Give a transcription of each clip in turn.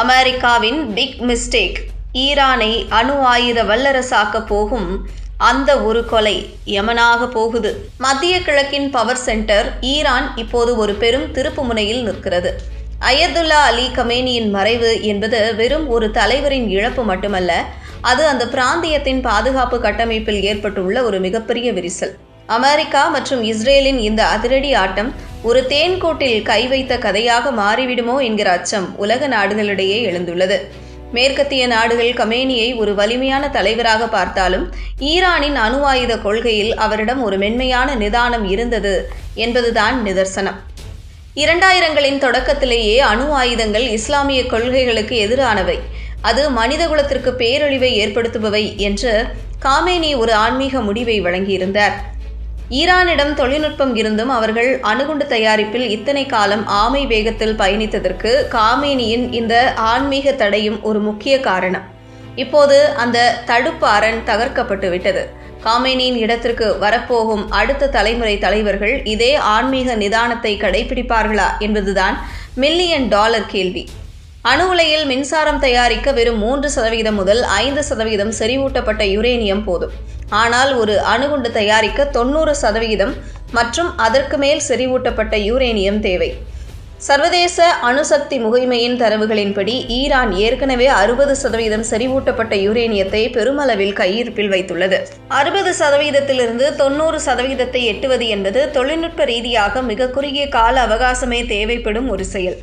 அமெரிக்காவின் big mistake. ஈரானை அணு ஆயுத வல்லரசாக்க போகும் அந்த ஒரு கொலை யமனாக போகுது. மத்திய கிழக்கின் பவர் சென்டர் ஈரான் இப்போது ஒரு பெரும் திருப்பு முனையில் நிற்கிறது. அயத்துல்லா அலி கமேனியின் மறைவு என்பது வெறும் ஒரு தலைவரின் இழப்பு மட்டுமல்ல, அது அந்த பிராந்தியத்தின் பாதுகாப்பு கட்டமைப்பில் ஏற்பட்டுள்ள ஒரு மிகப்பெரிய விரிசல். அமெரிக்கா மற்றும் இஸ்ரேலின் இந்த அதிரடி ஆட்டம் ஒரு தேன்கூட்டில் கை வைத்த கதையாக மாறிவிடுமோ என்கிற அச்சம் உலக நாடுகளிடையே எழுந்துள்ளது. மேற்கத்திய நாடுகள் கமேனியை ஒரு வலிமையான தலைவராக பார்த்தாலும் ஈரானின் அணு ஆயுத கொள்கையில் அவரிடம் ஒரு மென்மையான நிதானம் இருந்தது என்பதுதான் நிதர்சனம். 2000களின் தொடக்கத்திலேயே அணு ஆயுதங்கள் இஸ்லாமிய கொள்கைகளுக்கு எதிரானவை, அது மனிதகுலத்திற்கு பேரழிவை ஏற்படுத்துபவை என்று காமேனி ஒரு ஆன்மீக முடிவை வழங்கியிருந்தார். ஈரானிடம் தொழில்நுட்பம் இருந்தும் அவர்கள் அணுகுண்டு தயாரிப்பில் இத்தனை காலம் ஆமை வேகத்தில் பயணித்ததற்கு காமேனியின் இந்த ஆன்மீக தடையும் ஒரு முக்கிய காரணம். இப்போது அந்த தடுப்பு அரண் தகர்க்கப்பட்டு விட்டது. காமேனியின் இடத்திற்கு வரப்போகும் அடுத்த தலைமுறை தலைவர்கள் இதே ஆன்மீக நிதானத்தை கடைபிடிப்பார்களா என்பதுதான் $1 மில்லியன் கேள்வி. அணு உலையில் மின்சாரம் தயாரிக்க வெறும் 3% முதல் 5% செறிவூட்டப்பட்ட யுரேனியம் போதும். ஆனால் ஒரு அணுகுண்டு தயாரிக்க 90% மற்றும் அதற்கு மேல் செறிவூட்டப்பட்ட யுரேனியம் தேவை. சர்வதேச அணுசக்தி முகமையின் தரவுகளின்படி ஈரான் ஏற்கனவே 60% செறிவூட்டப்பட்ட யுரேனியத்தை பெருமளவில் கையிருப்பில் வைத்துள்ளது. 60%லிருந்து 90%ஐ எட்டுவது என்பது தொழில்நுட்ப ரீதியாக மிக குறுகிய கால அவகாசமே தேவைப்படும் ஒரு செயல்.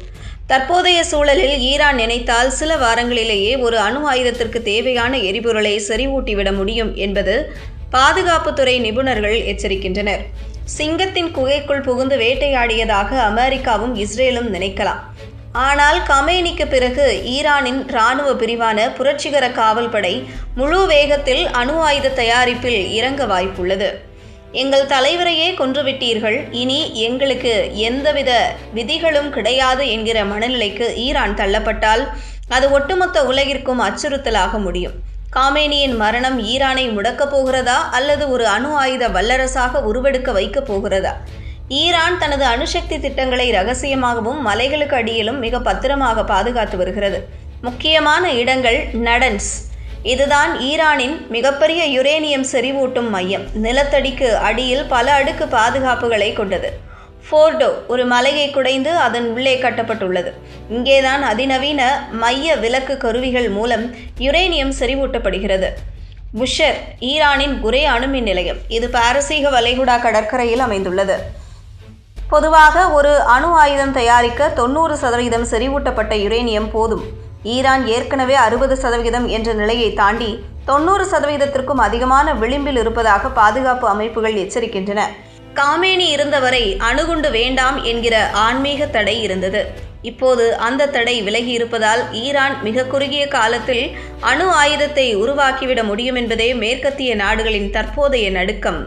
தற்போதைய சூழலில் ஈரான் நினைத்தால் சில வாரங்களிலேயே ஒரு அணு ஆயுதத்திற்கு தேவையான எரிபொருளை செறிவூட்டிவிட முடியும் என்பது பாதுகாப்புத்துறை நிபுணர்கள் எச்சரிக்கின்றனர். சிங்கத்தின் குகைக்குள் புகுந்து வேட்டையாடியதாக அமெரிக்காவும் இஸ்ரேலும் நினைக்கலாம். ஆனால் கமேனிக்கு பிறகு ஈரானின் இராணுவ பிரிவான புரட்சிகர காவல் படை முழு வேகத்தில் அணு ஆயுத தயாரிப்பில் இறங்க வாய்ப்புள்ளது. எங்கள் தலைவரையே கொன்றுவிட்டீர்கள், இனி எங்களுக்கு எந்தவித விதிகளும் கிடையாது என்கிற மனநிலைக்கு ஈரான் தள்ளப்பட்டால் அது ஒட்டுமொத்த உலகிற்கும் அச்சுறுத்தலாக முடியும். காமேனியின் மரணம் ஈரானை முடக்கப் போகிறதா அல்லது ஒரு அணு ஆயுத வல்லரசாக உருவெடுக்க வைக்கப் போகிறதா? ஈரான் தனது அணுசக்தி திட்டங்களை ரகசியமாகவும் மலைகளுக்கு அடியிலும் மிக பத்திரமாக பாதுகாத்து வருகிறது. முக்கியமான இடங்கள் நடன்ஸ். இதுதான் ஈரானின் மிகப்பெரிய யுரேனியம் செறிவூட்டும் மையம். நிலத்தடிக்கு அடியில் பல அடுக்கு பாதுகாப்புகளை கொண்டது. ஃபோர்டோ ஒரு மலையை குடைந்து அதன் உள்ளே கட்டப்பட்டுள்ளது. இங்கேதான் அதிநவீன மைய விலக்கு கருவிகள் மூலம் யுரேனியம் செறிவூட்டப்படுகிறது. புஷர் ஈரானின் குரே அணுமின் நிலையம். இது பாரசீக வளைகுடா கடற்கரையில் அமைந்துள்ளது. பொதுவாக ஒரு அணு ஆயுதம் தயாரிக்க 90% செறிவூட்டப்பட்ட யுரேனியம் போதும். ஈரான் ஏற்கனவே 60% என்ற நிலையை தாண்டி 90%த்திற்கும் அதிகமான விளிம்பில் இருப்பதாக பாதுகாப்பு அமைப்புகள் எச்சரிக்கின்றன. காமேனி இருந்தவரை அணுகுண்டு வேண்டாம் என்கிற ஆன்மீக தடை இருந்தது. இப்போது அந்த தடை விலகி இருப்பதால் ஈரான் மிக குறுகிய காலத்தில் அணு ஆயுதத்தை உருவாக்கிவிட முடியும் என்பதே மேற்கத்திய நாடுகளின் தற்போதைய நடுக்கம்.